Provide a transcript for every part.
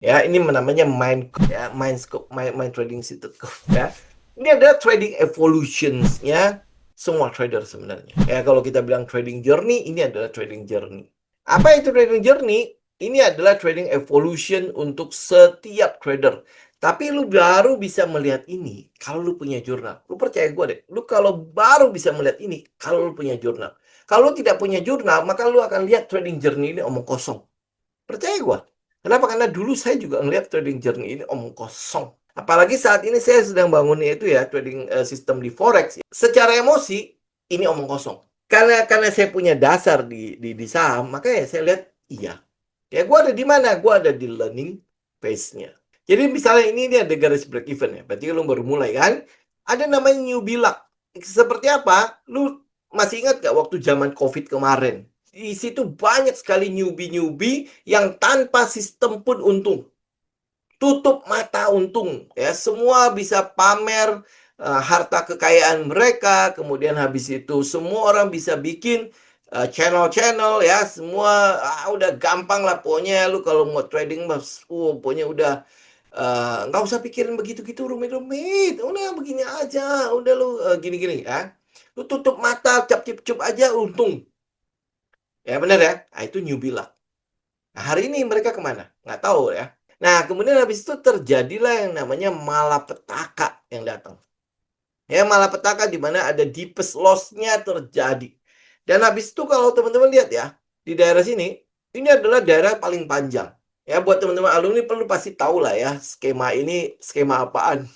Ya, ini namanya mind trading situ ya. Ini adalah trading evolutions-nya semua trader sebenarnya. Ya, kalau kita bilang trading journey, ini adalah trading journey. Apa itu trading journey? Ini adalah trading evolution untuk setiap trader. Tapi lu baru bisa melihat ini kalau lu punya jurnal. Lu percaya gue deh, lu kalau baru bisa melihat ini kalau lu punya jurnal. Kalau lu tidak punya jurnal, maka lu akan lihat trading journey ini omong kosong. Percaya gue. Kenapa? Karena dulu saya juga ngelihat trading journey ini omong kosong. Apalagi saat ini saya sedang bangun itu ya, trading sistem di forex. Secara emosi, ini omong kosong. Karena saya punya dasar di saham, makanya saya lihat iya. Ya gue ada di mana? Gue ada di learning phase-nya. Jadi misalnya ini ada garis break even ya. Berarti lu baru mulai kan? Ada namanya newbie luck. Seperti apa? Lu masih ingat gak waktu zaman COVID kemarin? Di situ banyak sekali newbie-newbie yang tanpa sistem pun untung. Tutup mata untung. Ya, semua bisa pamer harta kekayaan mereka. Kemudian habis itu semua orang bisa bikin channel-channel ya. Semua udah gampang lah pokoknya lu kalau mau trading mas, pokoknya udah nggak usah pikirin begitu-gitu rumit-rumit. Udah begini aja. Udah lu gini-gini ya. Lu tutup mata, cap-cip-cup aja untung. Ya benar ya. Nah, itu newbie luck. Nah, hari ini mereka kemana? Nggak tahu ya. Nah, kemudian habis itu terjadilah yang namanya malapetaka yang datang. Ya, malapetaka di mana ada deepest loss-nya terjadi. Dan habis itu kalau teman-teman lihat ya, di daerah sini, ini adalah daerah paling panjang. Ya, buat teman-teman alumni perlu pasti tahu lah ya, skema ini skema apaan.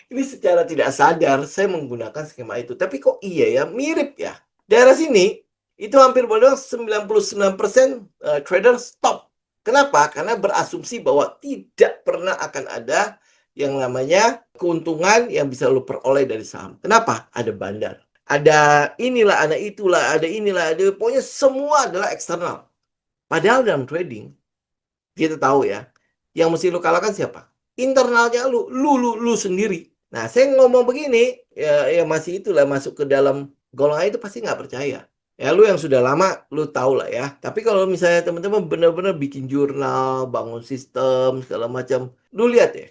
Ini secara tidak sadar saya menggunakan skema itu. Tapi kok iya ya, mirip ya. Daerah sini itu hampir boleh 99% trader stop. Kenapa? Karena berasumsi bahwa tidak pernah akan ada yang namanya keuntungan yang bisa lo peroleh dari saham. Kenapa? Ada bandar. Ada inilah, ada itulah, ada inilah, ada pokoknya semua adalah eksternal. Padahal dalam trading kita tahu ya, yang mesti lu kalahkan siapa? Internalnya lu sendiri. Nah, saya ngomong begini, ya masih itulah masuk ke dalam golongan itu pasti nggak percaya. Ya, lu yang sudah lama, lu tahu lah ya. Tapi kalau misalnya teman-teman benar-benar bikin jurnal, bangun sistem, segala macam, lu lihat ya.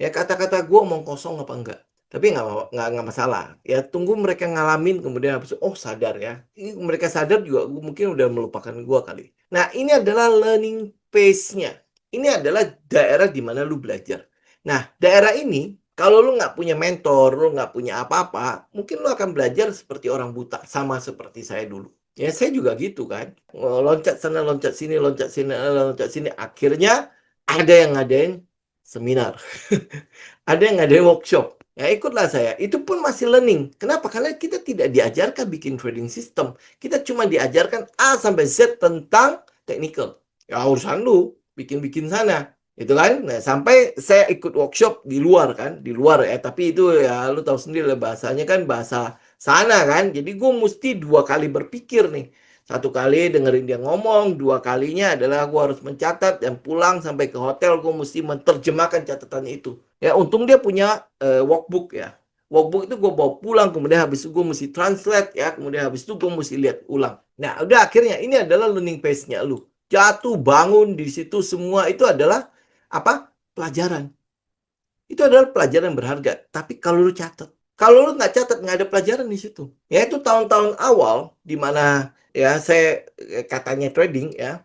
Ya kata-kata gue omong kosong apa enggak. Tapi nggak masalah. Ya tunggu mereka ngalamin kemudian habis itu, oh sadar ya. Ini mereka sadar juga mungkin udah melupakan gue kali. Nah ini adalah learning pace-nya. Ini adalah daerah di mana lu belajar. Nah daerah ini kalau lu nggak punya mentor, lu nggak punya apa-apa, mungkin lu akan belajar seperti orang buta, sama seperti saya dulu. Ya saya juga gitu kan. Loncat sana, loncat sini, loncat sini. Akhirnya ada yang ngadain seminar. Ada yang ngadain workshop. Ya ikutlah saya. Itu pun masih learning. Kenapa? Karena kita tidak diajarkan bikin trading system. Kita cuma diajarkan A sampai Z tentang technical. Ya urusan lu, bikin-bikin sana. Itu kan. Nah, sampai saya ikut workshop di luar kan, di luar ya. Tapi itu ya lu tahu sendiri lah bahasanya kan bahasa sana kan. Jadi gue mesti dua kali berpikir nih. Satu kali dengerin dia ngomong, dua kalinya adalah gue harus mencatat dan pulang sampai ke hotel gue mesti menerjemahkan catatan itu. Ya untung dia punya workbook ya. Workbook itu gue bawa pulang, kemudian habis itu gue mesti translate ya, kemudian habis itu gue mesti lihat ulang. Nah udah akhirnya ini adalah learning pace-nya lu. Jatuh bangun di situ semua itu adalah apa? Pelajaran. Itu adalah pelajaran berharga. Tapi kalau lu catat, kalau lu nggak catat nggak ada pelajaran di situ. Ya itu tahun-tahun awal di mana ya saya katanya trading ya,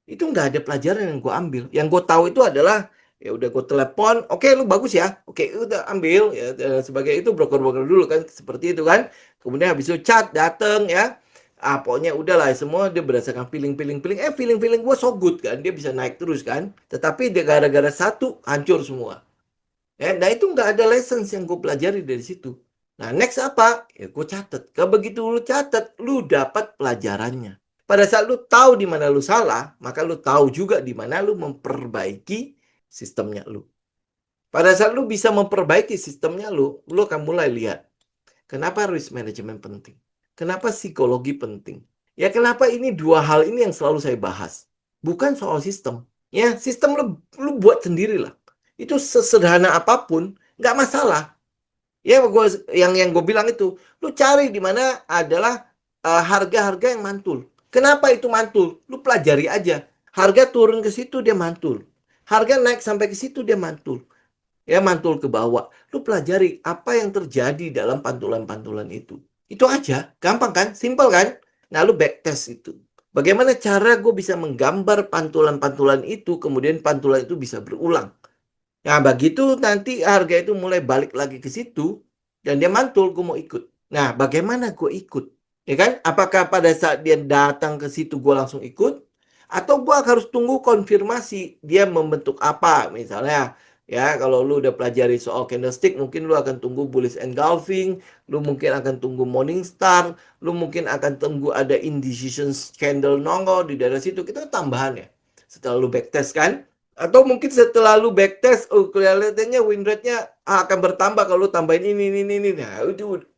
itu nggak ada pelajaran yang gue ambil. Yang gue tahu itu adalah ya udah gue telepon, oke lu bagus ya, oke udah ambil ya sebagai itu broker-broker dulu kan seperti itu kan. Kemudian habis itu chat dateng ya. Pokoknya udahlah semua dia berdasarkan feeling feeling gue so good kan dia bisa naik terus kan tetapi dia gara-gara satu hancur semua. Ya, nah itu nggak ada lessons yang gue pelajari dari situ. Nah next apa? Ya gue catet. Kalau begitu lu catet, lu dapat pelajarannya. Pada saat lu tahu di mana lu salah, maka lu tahu juga di mana lu memperbaiki sistemnya lu. Pada saat lu bisa memperbaiki sistemnya lu akan mulai lihat kenapa risk management penting. Kenapa psikologi penting. Ya kenapa ini dua hal ini yang selalu saya bahas. Bukan soal sistem. Ya sistem lu buat sendiri lah. Itu sesederhana apapun, nggak masalah. Ya yang gue bilang itu, lu cari di mana adalah harga-harga yang mantul. Kenapa itu mantul? Lu pelajari aja. Harga turun ke situ dia mantul. Harga naik sampai ke situ dia mantul. Ya mantul ke bawah. Lu pelajari apa yang terjadi dalam pantulan-pantulan itu. Itu aja, gampang kan? Simple kan? Nah, lu backtest itu. Bagaimana cara gue bisa menggambar pantulan-pantulan itu, kemudian pantulan itu bisa berulang. Nah, begitu nanti harga itu mulai balik lagi ke situ, dan dia mantul, gue mau ikut. Nah, bagaimana gue ikut? Ya kan? Apakah pada saat dia datang ke situ gue langsung ikut? Atau gue harus tunggu konfirmasi dia membentuk apa? Misalnya, ya kalau lu udah pelajari soal candlestick, mungkin lu akan tunggu bullish engulfing, lu mungkin akan tunggu morning star, lu mungkin akan tunggu ada indecision candle nongol di daerah situ. Kita tambahan ya. Setelah lu backtest kan? Atau mungkin setelah lu backtest, oh kelihatannya win rate-nya akan bertambah kalau lu tambahin ini. Nah,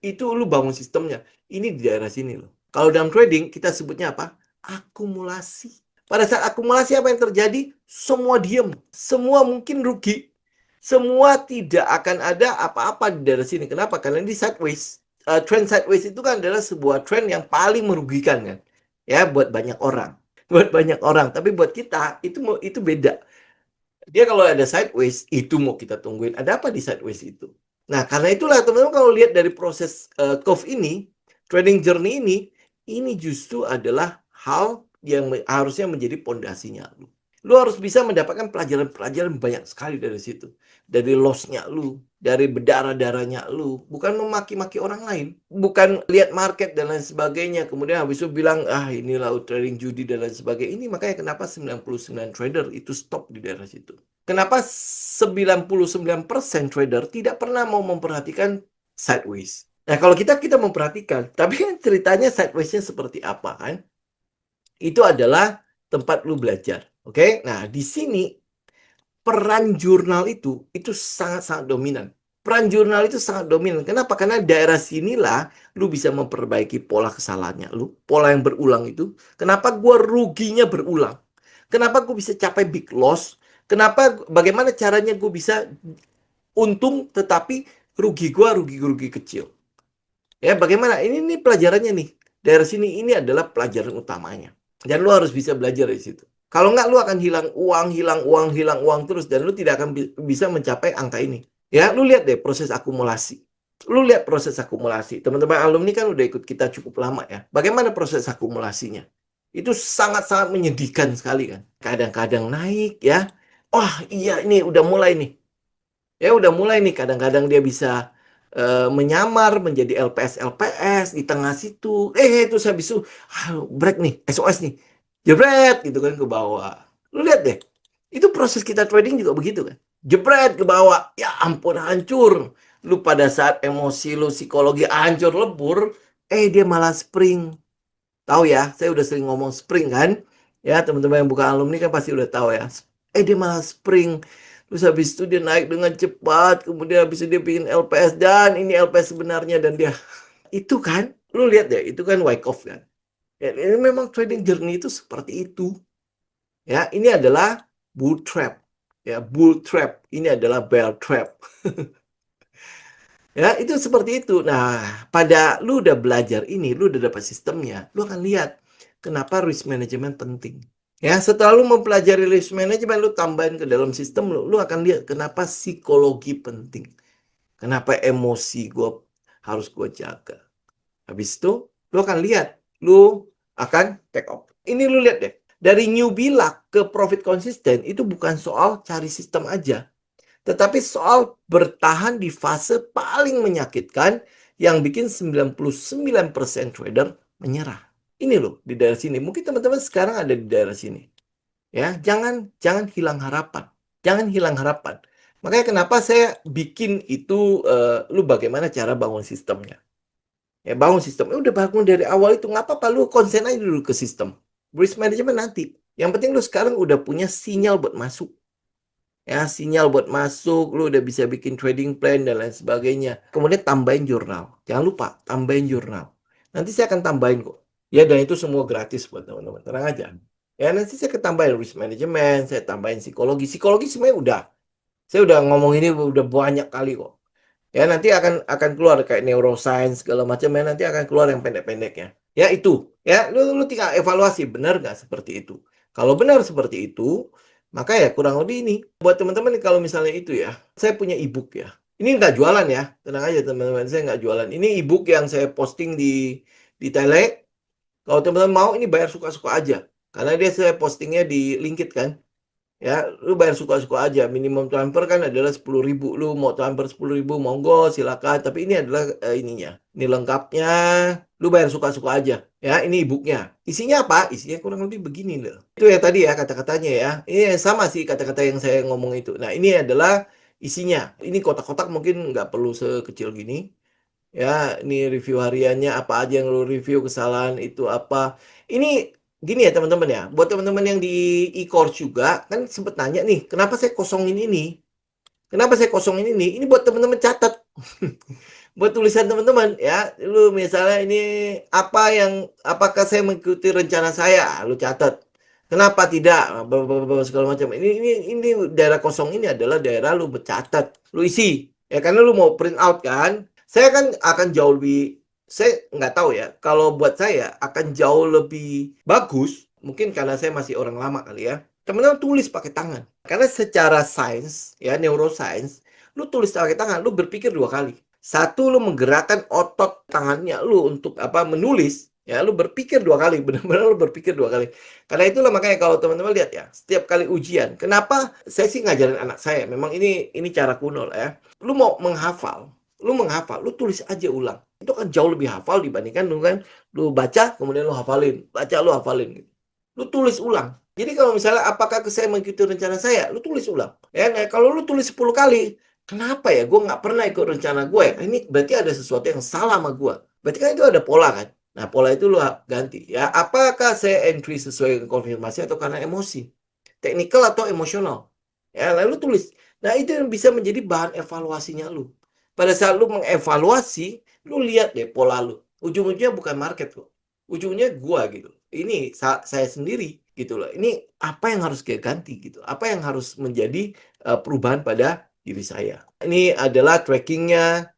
itu lu bangun sistemnya. Ini di daerah sini loh. Kalau dalam trading kita sebutnya apa? Akumulasi. Pada saat akumulasi apa yang terjadi? Semua diem. Semua mungkin rugi. Semua tidak akan ada apa-apa di daerah sini. Kenapa? Karena di sideways. Trend sideways itu kan adalah sebuah trend yang paling merugikan kan. Ya, buat banyak orang. Buat banyak orang. Tapi buat kita itu beda. Dia kalau ada sideways, itu mau kita tungguin. Ada apa di sideways itu? Nah, karena itulah teman-teman kalau lihat dari proses curve ini, trading journey ini justru adalah hal yang harusnya menjadi pondasinya lu. Lu harus bisa mendapatkan pelajaran-pelajaran banyak sekali dari situ. Dari loss-nya lu, dari berdarah-darahnya lu. Bukan memaki-maki orang lain. Bukan lihat market dan lain sebagainya. Kemudian habis itu bilang, ah inilah trading judi dan lain sebagainya. Ini makanya kenapa 99 trader itu stop di daerah situ. Kenapa 99% trader tidak pernah mau memperhatikan sideways. Nah, kalau kita memperhatikan, tapi kan ceritanya sideways-nya seperti apa kan? Itu adalah tempat lu belajar. Oke? Nah, di sini peran jurnal itu sangat-sangat dominan. Peran jurnal itu sangat dominan. Kenapa? Karena daerah sinilah lu bisa memperbaiki pola kesalahannya lu, pola yang berulang itu. Kenapa gua ruginya berulang? Kenapa gue bisa capai big loss? Kenapa? Bagaimana caranya gue bisa untung tetapi rugi gue rugi kecil? Ya, bagaimana? Ini pelajarannya nih. Dari sini ini adalah pelajaran utamanya. Dan lu harus bisa belajar dari situ. Kalau nggak, lu akan hilang uang terus. Dan lu tidak akan bisa mencapai angka ini. Ya, lu lihat deh proses akumulasi. Lu lihat proses akumulasi. Teman-teman alumni kan udah ikut kita cukup lama ya. Bagaimana proses akumulasinya? Itu sangat-sangat menyedihkan sekali kan. Kadang-kadang naik ya. Oh iya ini udah mulai nih. Ya udah mulai nih kadang-kadang dia bisa menyamar menjadi LPS di tengah situ. Terus habis itu break nih, SOS nih. Jebret gitu kan ke bawah. Lu lihat deh. Itu proses kita trading juga begitu kan. Jebret ke bawah. Ya ampun hancur. Lu pada saat emosi lu psikologi hancur lebur, dia malah spring. Tahu ya, saya udah sering ngomong spring kan. Ya, teman-teman yang bukan alumni kan pasti udah tahu ya. Dia malah spring. Terus habis itu dia naik dengan cepat. Kemudian habis itu dia bikin LPS. Dan ini LPS sebenarnya. Dan dia, itu kan, lu lihat deh, itu kan Wyckoff kan. Ya, ini memang trading journey itu seperti itu. Ya, ini adalah bull trap. Ya, bull trap. Ini adalah bear trap. Ya, itu seperti itu. Nah, pada lu udah belajar ini, lu udah dapat sistemnya, lu akan lihat kenapa risk management penting. Ya, setelah lu mempelajari risk management, lu tambahin ke dalam sistem lu akan lihat kenapa psikologi penting. Kenapa emosi harus gue jaga. Habis itu, lu akan lihat, lu akan take off. Ini lu lihat deh, dari newbie luck ke profit konsisten itu bukan soal cari sistem aja. Tetapi soal bertahan di fase paling menyakitkan yang bikin 99% trader menyerah. Ini loh di daerah sini. Mungkin teman-teman sekarang ada di daerah sini. Ya, jangan hilang harapan. Jangan hilang harapan. Makanya kenapa saya bikin itu lu bagaimana cara bangun sistemnya. Ya, bangun sistem. Udah bangun dari awal itu nggak apa-apa lu konsen aja dulu ke sistem. Risk management nanti. Yang penting lu sekarang udah punya sinyal buat masuk. Ya, sinyal buat masuk, lu udah bisa bikin trading plan dan lain sebagainya. Kemudian tambahin jurnal. Jangan lupa, tambahin jurnal. Nanti saya akan tambahin kok. Ya, dan itu semua gratis buat teman-teman. Tenang aja. Ya, nanti saya akan tambahin risk management, saya tambahin psikologi. Psikologi sebenarnya udah. Saya udah ngomong ini udah banyak kali kok. Ya, nanti akan keluar kayak neuroscience segala macam ya, nanti akan keluar yang pendek-pendeknya. Ya, itu. Ya, lu tinggal evaluasi benar nggak seperti itu. Kalau benar seperti itu, maka ya kurang lebih ini. Buat teman-teman nih kalau misalnya itu ya, saya punya e-book ya. Ini nggak jualan ya, tenang aja teman-teman, saya nggak jualan. Ini e-book yang saya posting di Tele. Kalau teman-teman mau ini bayar suka-suka aja. Karena dia saya postingnya di Linkit kan. Ya, lu bayar suka-suka aja. Minimum transfer kan adalah 10.000. Lu mau transfer 10.000, monggo, silakan. Tapi ini adalah ininya. Ini lengkapnya. Lu bayar suka-suka aja. Ya, ini e-booknya. Isinya apa? Isinya kurang lebih begini loh. Itu ya tadi ya kata-katanya ya. Ini sama sih kata-kata yang saya ngomong itu. Nah, ini adalah isinya. Ini kotak-kotak mungkin nggak perlu sekecil gini. Ya, ini review hariannya apa aja yang lu review, kesalahan itu apa. Ini gini ya teman-teman ya. Buat teman-teman yang di e-course juga kan sempet nanya nih, kenapa saya kosongin ini? Kenapa saya kosongin ini? Ini buat teman-teman catat. Buat tulisan teman-teman ya. Lu misalnya ini apakah saya mengikuti rencana saya? Lu catat. Kenapa tidak? Segala macam. Ini daerah kosong ini adalah daerah lu mencatat, lu isi. Ya karena lu mau print out kan. Saya kan akan jauh lebih, saya nggak tahu ya. Kalau buat saya akan jauh lebih bagus. Mungkin karena saya masih orang lama kali ya. Teman-teman tulis pakai tangan. Karena secara sains, ya neuroscience, lu tulis pakai tangan, lu berpikir dua kali. Satu, lu menggerakkan otot tangannya lu untuk apa menulis. Ya, lu berpikir dua kali, benar-benar lu berpikir dua kali. Karena itulah makanya kalau teman-teman lihat ya, setiap kali ujian, kenapa saya sih ngajarin anak saya, memang ini cara kuno lah ya. Lu mau menghafal, lu tulis aja ulang. Itu kan jauh lebih hafal dibandingkan lu kan lu baca kemudian lu hafalin, baca lu hafalin gitu. Lu tulis ulang. Jadi kalau misalnya apakah saya mengikuti rencana saya, lu tulis ulang. Ya, nah, kalau lu tulis 10 kali, kenapa ya gue nggak pernah ikut rencana gue ya? Ini berarti ada sesuatu yang salah sama gue. Berarti kan itu ada pola kan? Nah, pola itu lu ganti. Ya, apakah saya entry sesuai konfirmasi atau karena emosi? Teknikal atau emosional? Ya, lalu tulis. Nah, itu yang bisa menjadi bahan evaluasinya lu. Pada saat lu mengevaluasi, lu lihat deh pola lu. Ujung-ujungnya bukan market kok. Ujungnya gua gitu. Ini saya sendiri gitu loh. Ini apa yang harus kita ganti gitu. Apa yang harus menjadi perubahan pada diri saya. Ini adalah trackingnya,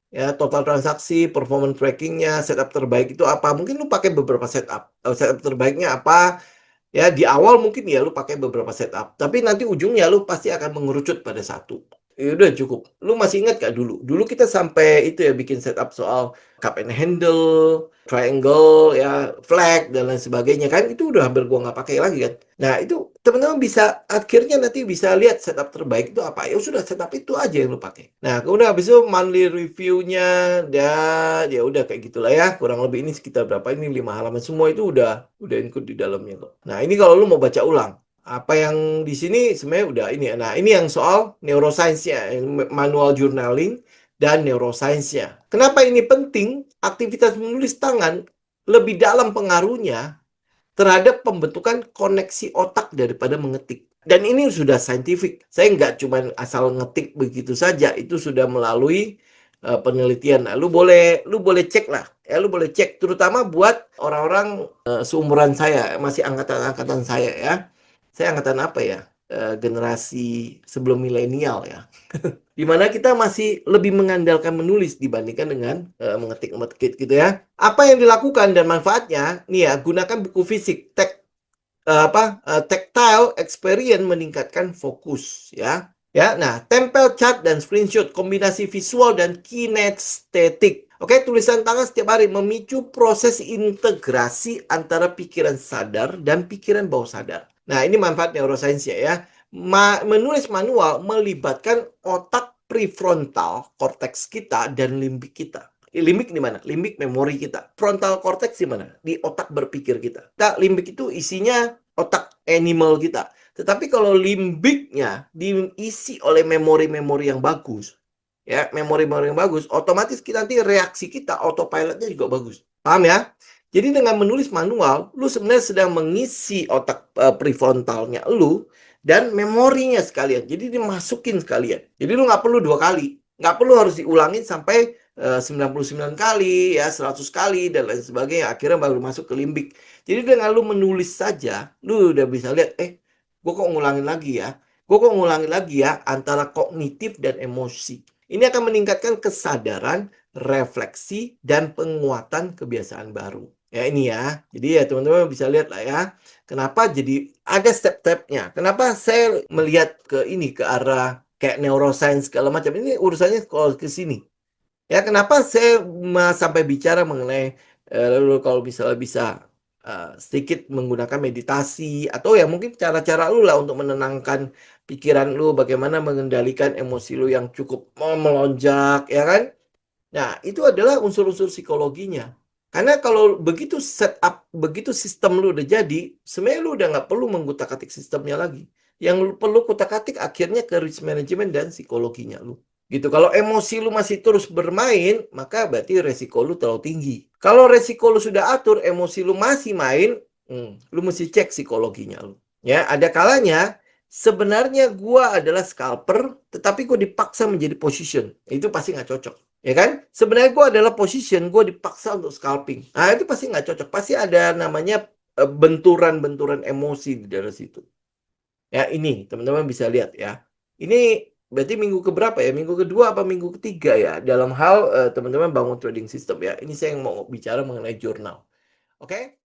ya total transaksi, performance trackingnya, setup terbaik itu apa. Mungkin lu pakai beberapa setup. Setup terbaiknya apa? Ya, di awal mungkin ya lu pakai beberapa setup, tapi nanti ujungnya lu pasti akan mengerucut pada satu. Ya udah cukup. Lu masih ingat gak dulu? Dulu kita sampai itu ya bikin setup soal cup and handle, triangle, ya flag dan lain sebagainya kan itu udah hampir gua nggak pakai lagi kan. Nah itu teman-teman bisa akhirnya nanti bisa lihat setup terbaik itu apa. Ya sudah setup itu aja yang lu pakai. Nah kemudian habis itu monthly reviewnya dan ya udah kayak gitulah ya. Kurang lebih ini sekitar berapa ini 5 halaman semua itu udah include di dalamnya kok. Nah ini kalau lu mau baca ulang apa yang di sini sebenarnya udah ini. Nah, ini yang soal neuroscience-nya, manual journaling dan neuroscience-nya. Kenapa ini penting? Aktivitas menulis tangan lebih dalam pengaruhnya terhadap pembentukan koneksi otak daripada mengetik. Dan ini sudah saintifik. Saya nggak cuma asal ngetik begitu saja, itu sudah melalui penelitian. Nah, lu boleh cek lah. Ya, lu boleh cek terutama buat orang-orang seumuran saya, masih angkatan-angkatan saya ya. Saya angkatan apa ya? Generasi sebelum milenial ya. Di mana kita masih lebih mengandalkan menulis dibandingkan dengan mengetik-mengetik gitu ya. Apa yang dilakukan dan manfaatnya? Nih ya, gunakan buku fisik. Tactile experience meningkatkan fokus ya. Ya, nah, tempel chart dan screenshot kombinasi visual dan kinestetik. Oke, tulisan tangan setiap hari memicu proses integrasi antara pikiran sadar dan pikiran bawah sadar. Nah, ini manfaat neuroscience ya. Menulis manual melibatkan otak prefrontal cortex kita dan limbik kita. Limbik di mana? Limbik memori kita. Frontal cortex di mana? Di otak berpikir kita. Nah, limbik itu isinya otak animal kita. Tetapi kalau limbiknya diisi oleh memori-memori yang bagus, ya, memori-memori yang bagus, otomatis kita nanti reaksi kita, autopilotnya juga bagus. Paham ya? Jadi dengan menulis manual, lu sebenarnya sedang mengisi otak prefrontalnya lu dan memorinya sekalian. Jadi dimasukin sekalian. Jadi lu nggak perlu 2 kali. Nggak perlu harus diulangin sampai 99 kali, ya 100 kali, dan lain sebagainya. Akhirnya baru masuk ke limbik. Jadi dengan lu menulis saja, lu udah bisa lihat, gue kok ngulangin lagi ya. Gue kok ngulangin lagi ya antara kognitif dan emosi. Ini akan meningkatkan kesadaran, refleksi, dan penguatan kebiasaan baru. Ya ini ya, jadi ya teman-teman bisa lihat lah ya, kenapa jadi ada step-stepnya. Kenapa saya melihat ke ini, ke arah kayak neuroscience segala macam, ini urusannya kalau ke sini. Ya kenapa saya sampai bicara mengenai, lalu kalau misalnya bisa, sedikit menggunakan meditasi atau ya mungkin cara-cara lu lah untuk menenangkan pikiran lu, bagaimana mengendalikan emosi lu yang cukup melonjak, ya kan? Nah, itu adalah unsur-unsur psikologinya. Karena kalau begitu setup, begitu sistem lu udah jadi, sebenarnya lu udah nggak perlu mengutak-atik sistemnya lagi. Yang lu perlu kutak-atik akhirnya ke risk management dan psikologinya lu. Gitu. Kalau emosi lu masih terus bermain, maka berarti resiko lu terlalu tinggi. Kalau resiko lu sudah atur, emosi lu masih main, lu mesti cek psikologinya lu. Ya, ada kalanya sebenarnya gua adalah scalper, tetapi gua dipaksa menjadi position. Itu pasti nggak cocok. Ya kan? Sebenarnya gue adalah position, gue dipaksa untuk scalping. Nah, itu pasti nggak cocok. Pasti ada namanya benturan-benturan emosi di dalam situ. Ya, ini teman-teman bisa lihat ya. Ini berarti minggu keberapa ya? Minggu kedua apa minggu ketiga ya? Dalam hal teman-teman bangun trading system ya. Ini saya yang mau bicara mengenai jurnal. Oke?